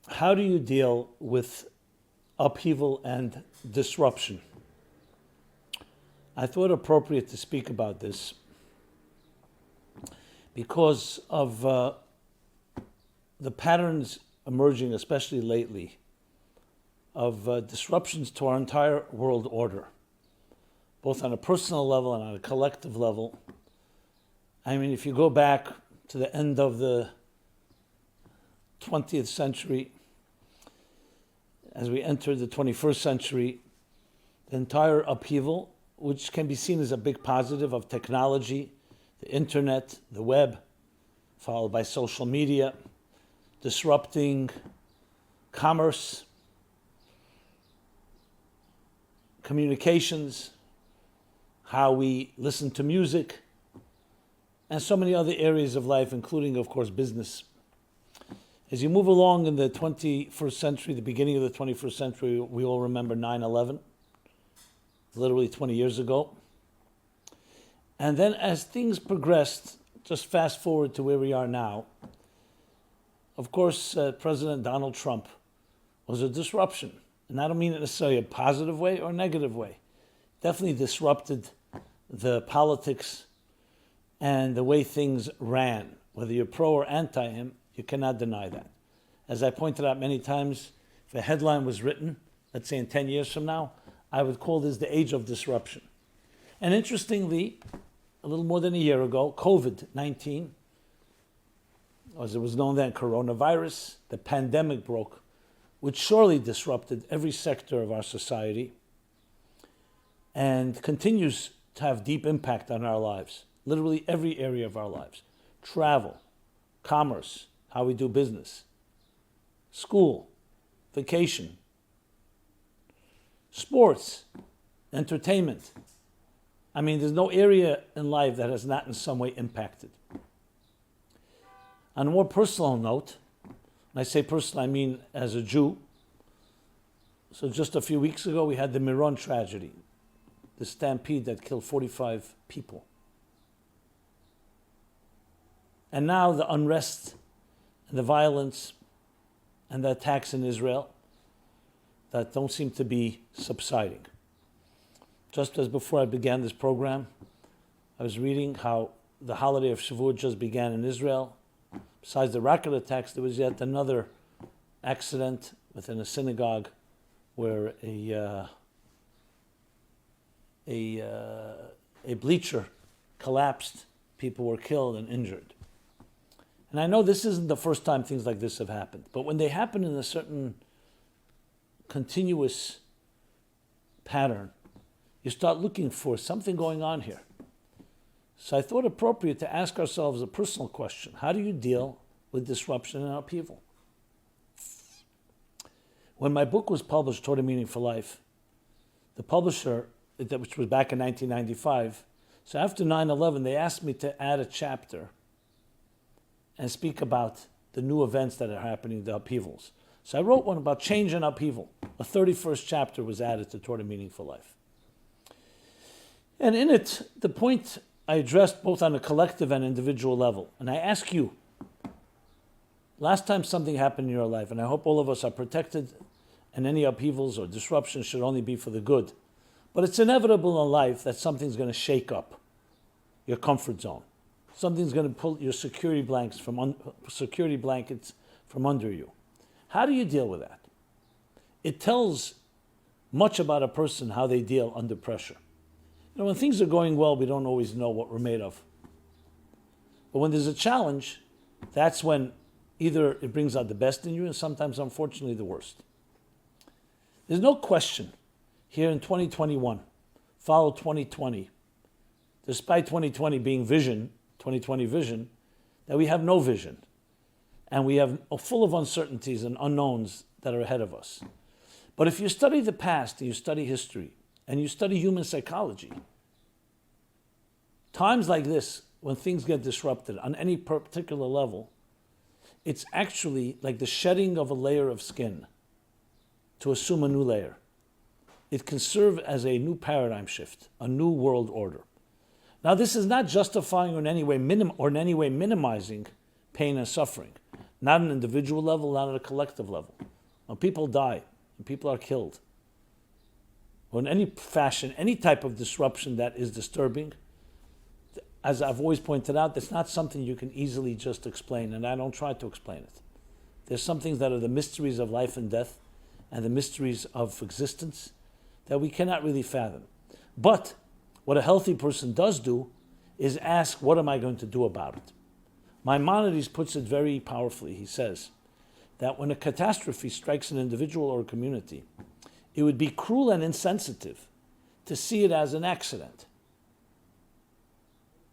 How do you deal with upheaval and disruption? I thought appropriate to speak about this because of the patterns emerging, especially lately, of disruptions to our entire world order, both on a personal level and on a collective level. I mean, if you go back to the end of the 20th century, as we enter the 21st century, the entire upheaval, which can be seen as a big positive of technology, the internet, the web, followed by social media, disrupting commerce, communications, how we listen to music, and so many other areas of life, including, of course, business. As you move along in the 21st century, the beginning of the 21st century, we all remember 9/11, literally 20 years ago. And then as things progressed, just fast forward to where we are now, of course, President Donald Trump was a disruption. And I don't mean it necessarily a positive way or a negative way. Definitely disrupted the politics and the way things ran. Whether you're pro or anti him, you cannot deny that. As I pointed out many times, if a headline was written, let's say in 10 years from now, I would call this the age of disruption. And interestingly, a little more than a year ago, COVID-19, as it was known then, coronavirus, the pandemic broke, which surely disrupted every sector of our society and continues to have deep impact on our lives, literally every area of our lives. Travel, commerce, how we do business, school, vacation, sports, entertainment. I mean, there's no area in life that has not in some way impacted. On a more personal note, when I say personal, I mean as a Jew. So just a few weeks ago, we had the Miron tragedy, the stampede that killed 45 people. And now the unrest and the violence and the attacks in Israel that don't seem to be subsiding. Just as before I began this program, I was reading how the holiday of Shavuot just began in Israel. Besides the rocket attacks, there was yet another accident within a synagogue where a bleacher collapsed. People were killed and injured. And I know this isn't the first time things like this have happened, but when they happen in a certain continuous pattern, you start looking for something going on here. So I thought appropriate to ask ourselves a personal question. How do you deal with disruption and upheaval? When my book was published, Toward a Meaning for Life, the publisher, which was back in 1995, so after 9/11, they asked me to add a chapter and speak about the new events that are happening, the upheavals. So I wrote one about change and upheaval. A 31st chapter was added to Toward a Meaning for Life. And in it, the point I addressed both on a collective and individual level. And I ask you, last time something happened in your life, and I hope all of us are protected, and any upheavals or disruptions should only be for the good. But it's inevitable in life that something's going to shake up your comfort zone. Something's going to pull your security blankets from under you. How do you deal with that? It tells much about a person how they deal under pressure. You know, when things are going well, we don't always know what we're made of. But when there's a challenge, that's when either it brings out the best in you and sometimes, unfortunately, the worst. There's no question here in 2021, follow 2020, despite 2020 being vision, 2020 vision, that we have no vision. And we have full of uncertainties and unknowns that are ahead of us. But if you study the past and you study history and you study human psychology, times like this, when things get disrupted on any particular level, it's actually like the shedding of a layer of skin to assume a new layer. It can serve as a new paradigm shift, a new world order. Now, this is not justifying or in any way minimizing pain and suffering. not on an individual level, not on a collective level. When people die, when people are killed, or in any fashion, any type of disruption that is disturbing, as I've always pointed out, that's not something you can easily just explain, and I don't try to explain it. There's some things that are the mysteries of life and death and the mysteries of existence that we cannot really fathom. But what a healthy person does do is ask, what am I going to do about it? Maimonides puts it very powerfully. He says that when a catastrophe strikes an individual or a community, it would be cruel and insensitive to see it as an accident.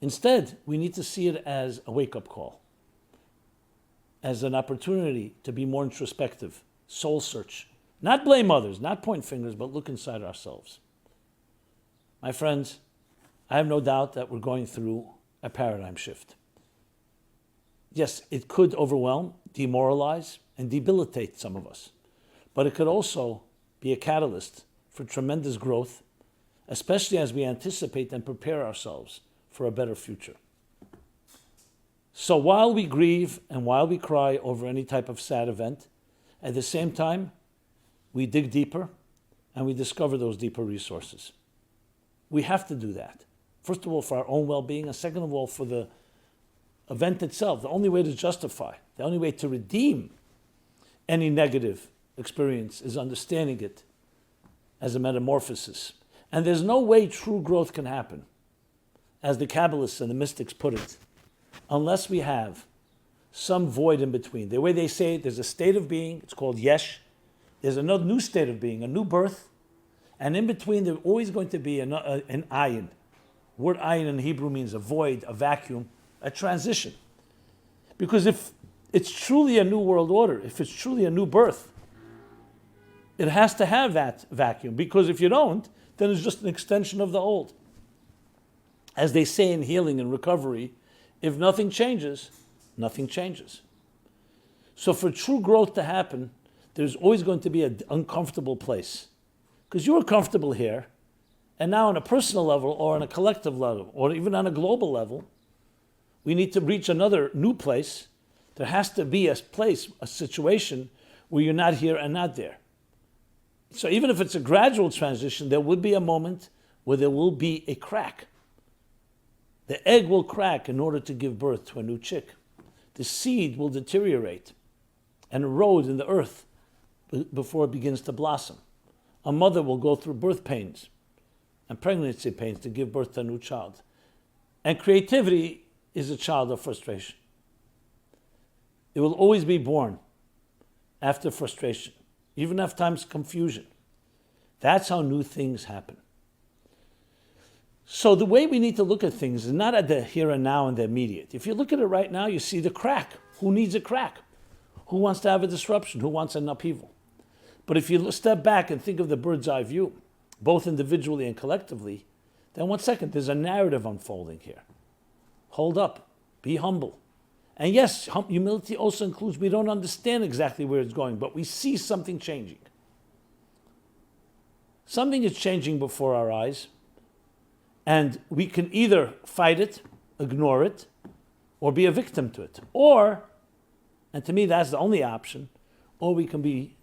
Instead, we need to see it as a wake-up call, as an opportunity to be more introspective, soul search. Not blame others, not point fingers, but look inside ourselves. My friends, I have no doubt that we're going through a paradigm shift. Yes, it could overwhelm, demoralize, and debilitate some of us, but it could also be a catalyst for tremendous growth, especially as we anticipate and prepare ourselves for a better future. So while we grieve and while we cry over any type of sad event, at the same time, we dig deeper and we discover those deeper resources. We have to do that. First of all, for our own well-being, and second of all, for the event itself. The only way to justify, the only way to redeem any negative experience is understanding it as a metamorphosis. And there's no way true growth can happen, as the Kabbalists and the mystics put it, unless we have some void in between. The way they say it, there's a state of being, it's called yesh. There's another new state of being, a new birth. And in between, there's always going to be an ayin. The word ayin in Hebrew means a void, a vacuum, a transition. Because if it's truly a new world order, if it's truly a new birth, it has to have that vacuum. Because if you don't, then it's just an extension of the old. As they say in healing and recovery, if nothing changes, nothing changes. So for true growth to happen, there's always going to be an uncomfortable place. Because you were comfortable here, and now on a personal level or on a collective level or even on a global level, we need to reach another new place. There has to be a place, a situation where you're not here and not there. So even if it's a gradual transition, there would be a moment where there will be a crack. The egg will crack in order to give birth to a new chick. The seed will deteriorate and erode in the earth before it begins to blossom. A mother will go through birth pains and pregnancy pains to give birth to a new child. And creativity is a child of frustration. It will always be born after frustration, even after times confusion. That's how new things happen. So the way we need to look at things is not at the here and now and the immediate. If you look at it right now, you see the crack. Who needs a crack? Who wants to have a disruption? Who wants an upheaval? But if you step back and think of the bird's eye view, both individually and collectively, then 1 second, there's a narrative unfolding here. Hold up. Be humble. And yes, humility also includes we don't understand exactly where it's going, but we see something changing. Something is changing before our eyes, and we can either fight it, ignore it, or be a victim to it. Or, and to me that's the only option, or we can be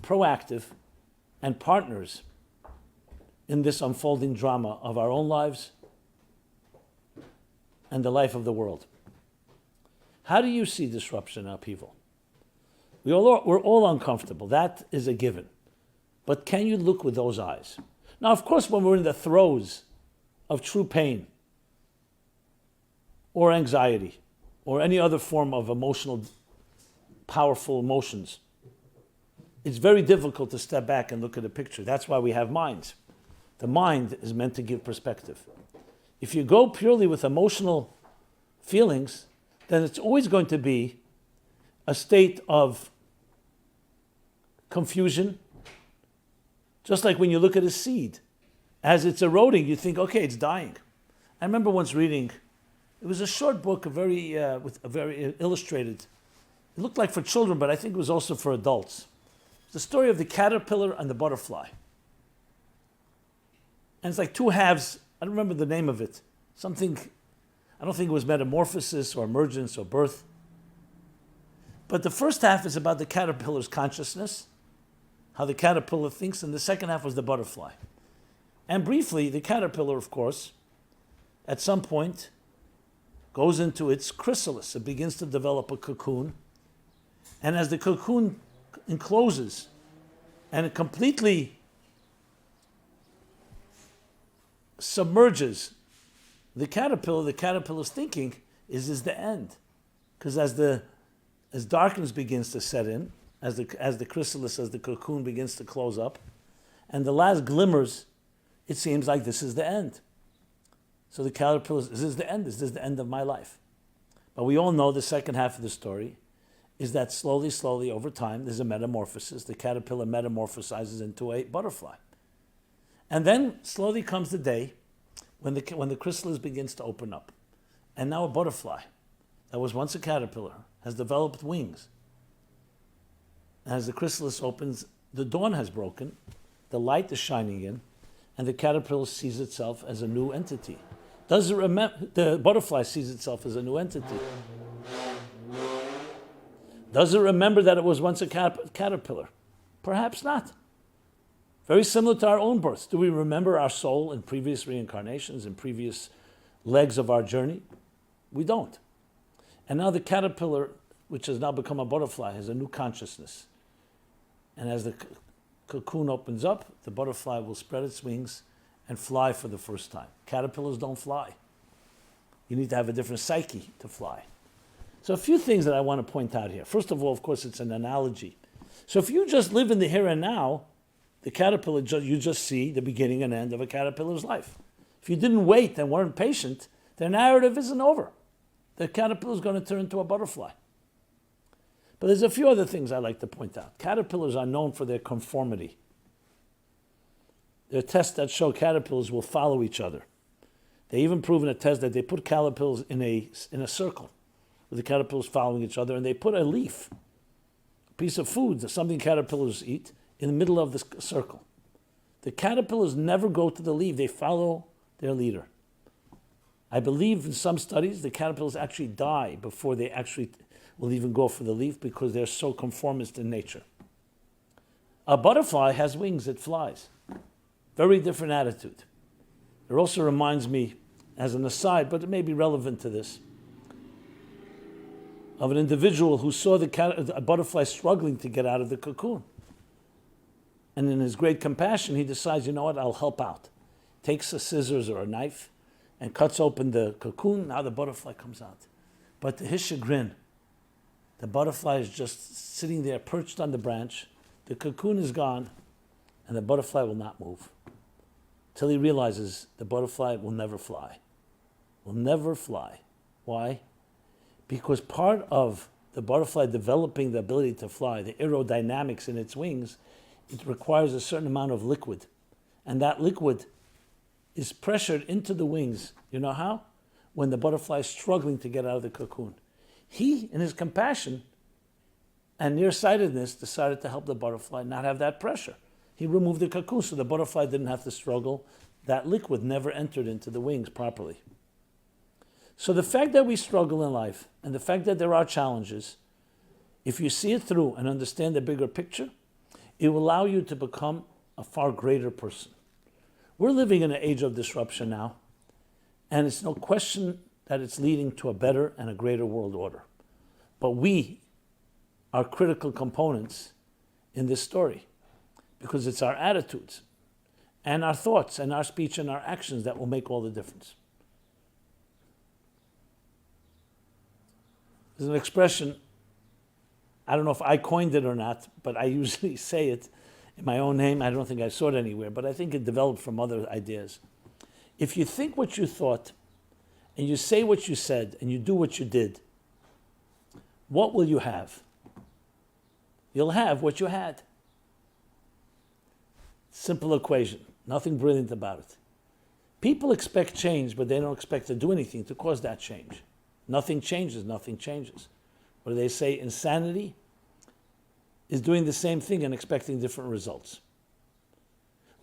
proactive and partners in this unfolding drama of our own lives and the life of the world. How do you see disruption and upheaval? We're all uncomfortable. That is a given. But can you look with those eyes? Now, of course, when we're in the throes of true pain or anxiety or any other form of emotional, powerful emotions, it's very difficult to step back and look at a picture. That's why we have minds. The mind is meant to give perspective. If you go purely with emotional feelings, then it's always going to be a state of confusion. Just like when you look at a seed. As it's eroding, you think, okay, it's dying. I remember once reading, it was a short book, with a very illustrated. It looked like for children, but I think it was also for adults. The story of the caterpillar and the butterfly. And it's like two halves. I don't remember the name of it. Something, I don't think it was metamorphosis or emergence or birth. But the first half is about the caterpillar's consciousness, how the caterpillar thinks, and the second half was the butterfly. And briefly, the caterpillar, of course, at some point goes into its chrysalis. It begins to develop a cocoon. And as the cocoon encloses and it completely submerges the caterpillar's thinking is the end. Because as darkness begins to set in, as the chrysalis, as the cocoon begins to close up, and the last glimmers, it seems like this is the end. So the caterpillar, this is the end. This is the end of my life. But we all know the second half of the story is that slowly, over time, there's a metamorphosis. The caterpillar metamorphosizes into a butterfly. And then slowly comes the day when the chrysalis begins to open up. And now a butterfly that was once a caterpillar has developed wings. As the chrysalis opens, the dawn has broken, the light is shining in, and the caterpillar sees itself as a new entity. The butterfly sees itself as a new entity. Does it remember that it was once a caterpillar? Perhaps not. Very similar to our own births. Do we remember our soul in previous reincarnations, in previous legs of our journey? We don't. And now the caterpillar, which has now become a butterfly, has a new consciousness. And as the cocoon opens up, the butterfly will spread its wings and fly for the first time. Caterpillars don't fly. You need to have a different psyche to fly. So a few things that I want to point out here. First of all, of course, it's an analogy. So if you just live in the here and now, the caterpillar, you just see the beginning and end of a caterpillar's life. If you didn't wait and weren't patient, their narrative isn't over. The caterpillar is going to turn into a butterfly. But there's a few other things I like to point out. Caterpillars are known for their conformity. There are tests that show caterpillars will follow each other. They even prove in a test that they put caterpillars in a circle, with the caterpillars following each other, and they put a leaf, a piece of food, something caterpillars eat, in the middle of the circle. The caterpillars never go to the leaf, they follow their leader. I believe in some studies the caterpillars actually die before they actually will even go for the leaf because they're so conformist in nature. A butterfly has wings, it flies. Very different attitude. It also reminds me, as an aside, but it may be relevant to this, of an individual who saw a butterfly struggling to get out of the cocoon. And in his great compassion, he decides, you know what, I'll help out. Takes a scissors or a knife and cuts open the cocoon. Now the butterfly comes out. But to his chagrin, the butterfly is just sitting there perched on the branch. The cocoon is gone, and the butterfly will not move. Till he realizes the butterfly will never fly. Will never fly. Why? Because part of the butterfly developing the ability to fly, the aerodynamics in its wings, it requires a certain amount of liquid. And that liquid is pressured into the wings. You know how? When the butterfly is struggling to get out of the cocoon. He, in his compassion and nearsightedness, decided to help the butterfly not have that pressure. He removed the cocoon so the butterfly didn't have to struggle. That liquid never entered into the wings properly. So the fact that we struggle in life and the fact that there are challenges, if you see it through and understand the bigger picture, it will allow you to become a far greater person. We're living in an age of disruption now, and it's no question that it's leading to a better and a greater world order. But we are critical components in this story because it's our attitudes and our thoughts and our speech and our actions that will make all the difference. There's an expression, I don't know if I coined it or not, but I usually say it in my own name. I don't think I saw it anywhere, but I think it developed from other ideas. If you think what you thought, and you say what you said, and you do what you did, what will you have? You'll have what you had. Simple equation, nothing brilliant about it. People expect change, but they don't expect to do anything to cause that change. Nothing changes, nothing changes. What do they say? Insanity is doing the same thing and expecting different results.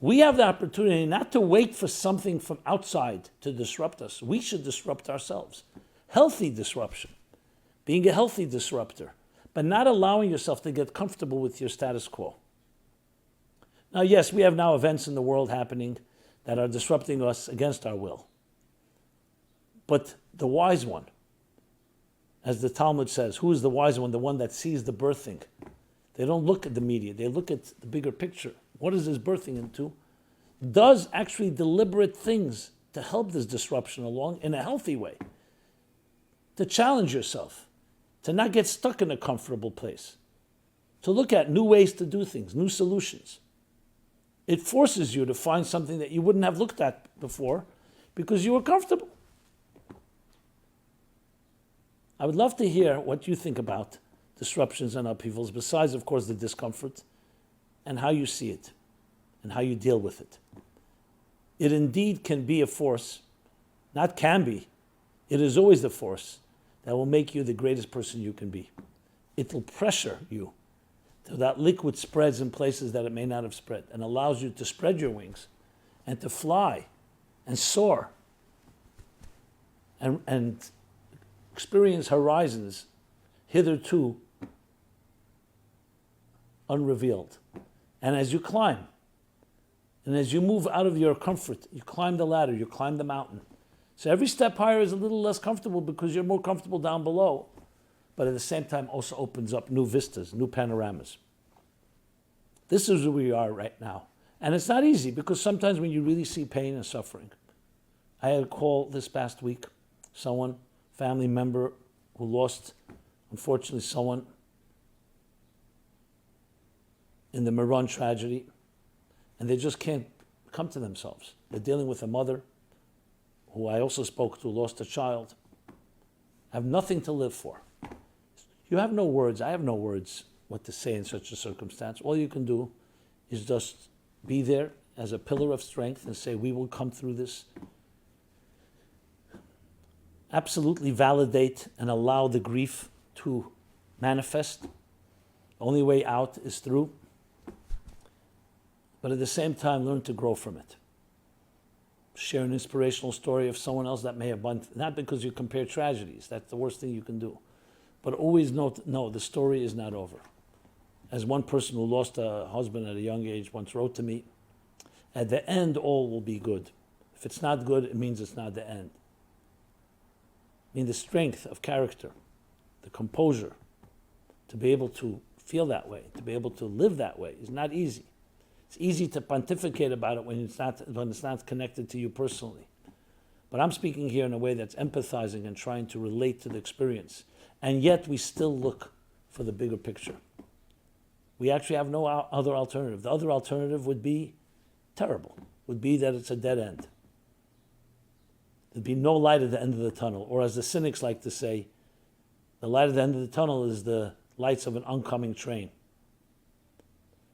We have the opportunity not to wait for something from outside to disrupt us. We should disrupt ourselves. Healthy disruption. Being a healthy disruptor. but not allowing yourself to get comfortable with your status quo. Now, yes, we have now events in the world happening that are disrupting us against our will. But the wise one, as the Talmud says, who is the wise one? The one that sees the birthing. They don't look at the media, they look at the bigger picture. What is this birthing into? Does actually deliberate things to help this disruption along in a healthy way. To challenge yourself, to not get stuck in a comfortable place, to look at new ways to do things, new solutions. It forces you to find something that you wouldn't have looked at before because you were comfortable. I would love to hear what you think about disruptions and upheavals, besides, of course, the discomfort, and how you see it, and how you deal with it. It indeed can be a force, not can be, it is always the force that will make you the greatest person you can be. It will pressure you till that liquid spreads in places that it may not have spread, and allows you to spread your wings and to fly and soar and experience horizons hitherto unrevealed. And as you climb, and as you move out of your comfort, you climb the ladder, you climb the mountain. So every step higher is a little less comfortable because you're more comfortable down below, but at the same time also opens up new vistas, new panoramas. This is where we are right now. And it's not easy because sometimes when you really see pain and suffering. I had a call this past week, someone, family member who lost, unfortunately, someone in the Meron tragedy, and they just can't come to themselves. They're dealing with a mother who I also spoke to, lost a child, have nothing to live for. You have no words, I have no words what to say in such a circumstance. All you can do is just be there as a pillar of strength and say, we will come through this. Absolutely validate and allow the grief to manifest. The only way out is through. But at the same time, learn to grow from it. Share an inspirational story of someone else that may have been, not because you compare tragedies, that's the worst thing you can do. But always know, no, the story is not over. As one person who lost a husband at a young age once wrote to me, at the end, all will be good. If it's not good, it means it's not the end. I mean, the strength of character, the composure, to be able to feel that way, to be able to live that way is not easy. It's easy to pontificate about it when it's not connected to you personally. But I'm speaking here in a way that's empathizing and trying to relate to the experience. And yet we still look for the bigger picture. We actually have no other alternative. The other alternative would be terrible, would be that it's a dead end. There'd be no light at the end of the tunnel. Or as the cynics like to say, the light at the end of the tunnel is the lights of an oncoming train.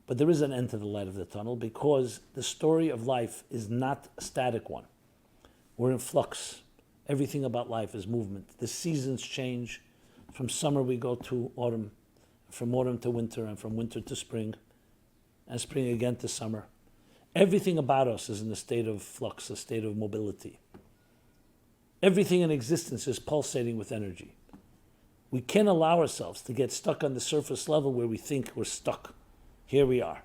But there is an end to the light of the tunnel because the story of life is not a static one. We're in flux. Everything about life is movement. The seasons change. From summer we go to autumn, from autumn to winter, and from winter to spring, and spring again to summer. Everything about us is in a state of flux, a state of mobility. Everything in existence is pulsating with energy. We can't allow ourselves to get stuck on the surface level where we think we're stuck. Here we are.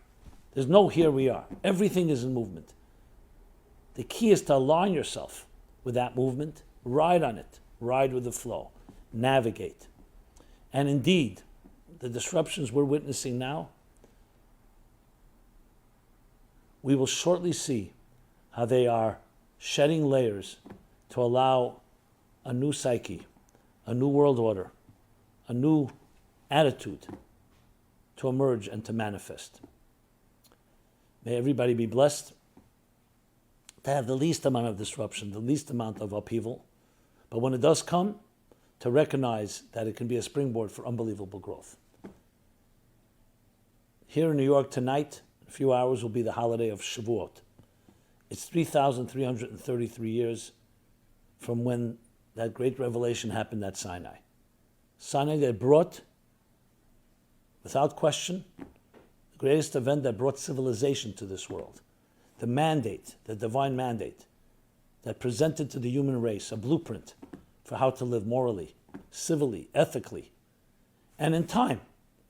There's no here we are. Everything is in movement. The key is to align yourself with that movement, ride on it, ride with the flow, navigate. And indeed, the disruptions we're witnessing now, we will shortly see how they are shedding layers to allow a new psyche, a new world order, a new attitude to emerge and to manifest. May everybody be blessed to have the least amount of disruption, the least amount of upheaval, but when it does come, to recognize that it can be a springboard for unbelievable growth. Here in New York tonight, in a few hours, will be the holiday of Shavuot. It's 3,333 years from when that great revelation happened at Sinai. Sinai that brought, without question, the greatest event that brought civilization to this world. The mandate, the divine mandate, that presented to the human race a blueprint for how to live morally, civilly, ethically, And in time,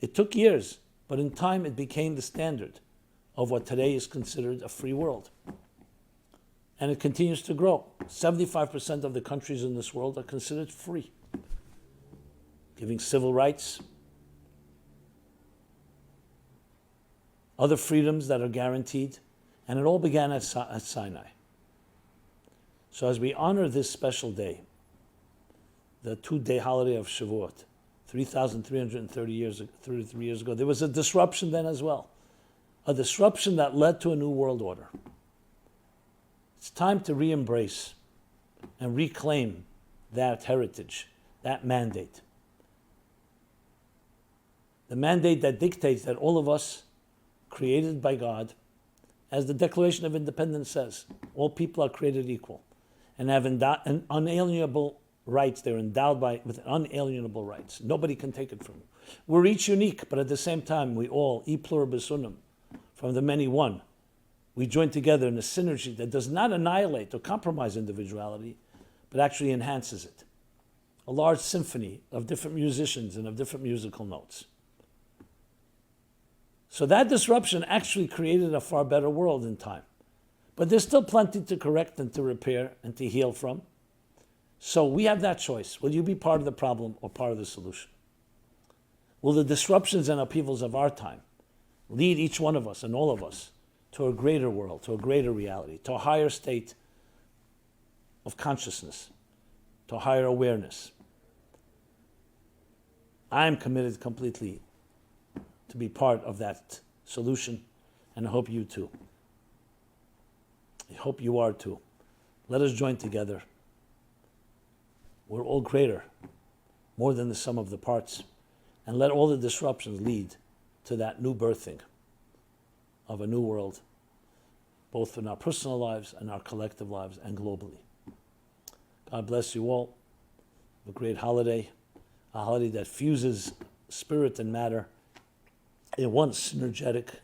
it took years, but in time it became the standard of what today is considered a free world. And it continues to grow. 75% of the countries in this world are considered free, giving civil rights, other freedoms that are guaranteed, and it all began at Sinai. So as we honor this special day, the 2-day holiday of Shavuot, 3,333 years ago, there was a disruption then as well, a disruption that led to a new world order. It's time to re-embrace and reclaim that heritage, that mandate. The mandate that dictates that all of us, created by God, as the Declaration of Independence says, all people are created equal and have unalienable rights. They're endowed with unalienable rights. Nobody can take it from you. We're each unique, but at the same time, we all, e pluribus unum, from the many one, we join together in a synergy that does not annihilate or compromise individuality, but actually enhances it. A large symphony of different musicians and of different musical notes. So that disruption actually created a far better world in time. But there's still plenty to correct and to repair and to heal from. So we have that choice. Will you be part of the problem or part of the solution? Will the disruptions and upheavals of our time lead each one of us and all of us to a greater world, to a greater reality, to a higher state of consciousness, to higher awareness? I am committed completely to be part of that solution, and I hope you too. I hope you are too. Let us join together. We're all greater, more than the sum of the parts, and let all the disruptions lead to that new birthing of a new world, both in our personal lives and our collective lives and globally. God bless you all. A great holiday, a holiday that fuses spirit and matter in one synergetic,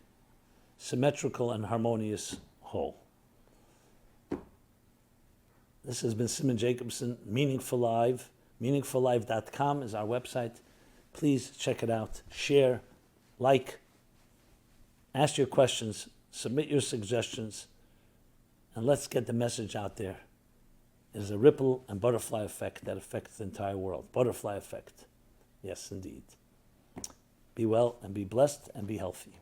symmetrical, and harmonious whole. This has been Simon Jacobson, Meaningful Live. MeaningfulLife.com is our website. Please check it out. Share, like, ask your questions, submit your suggestions, and let's get the message out there. There's a ripple and butterfly effect that affects the entire world. Butterfly effect. Yes, indeed. Be well and be blessed and be healthy.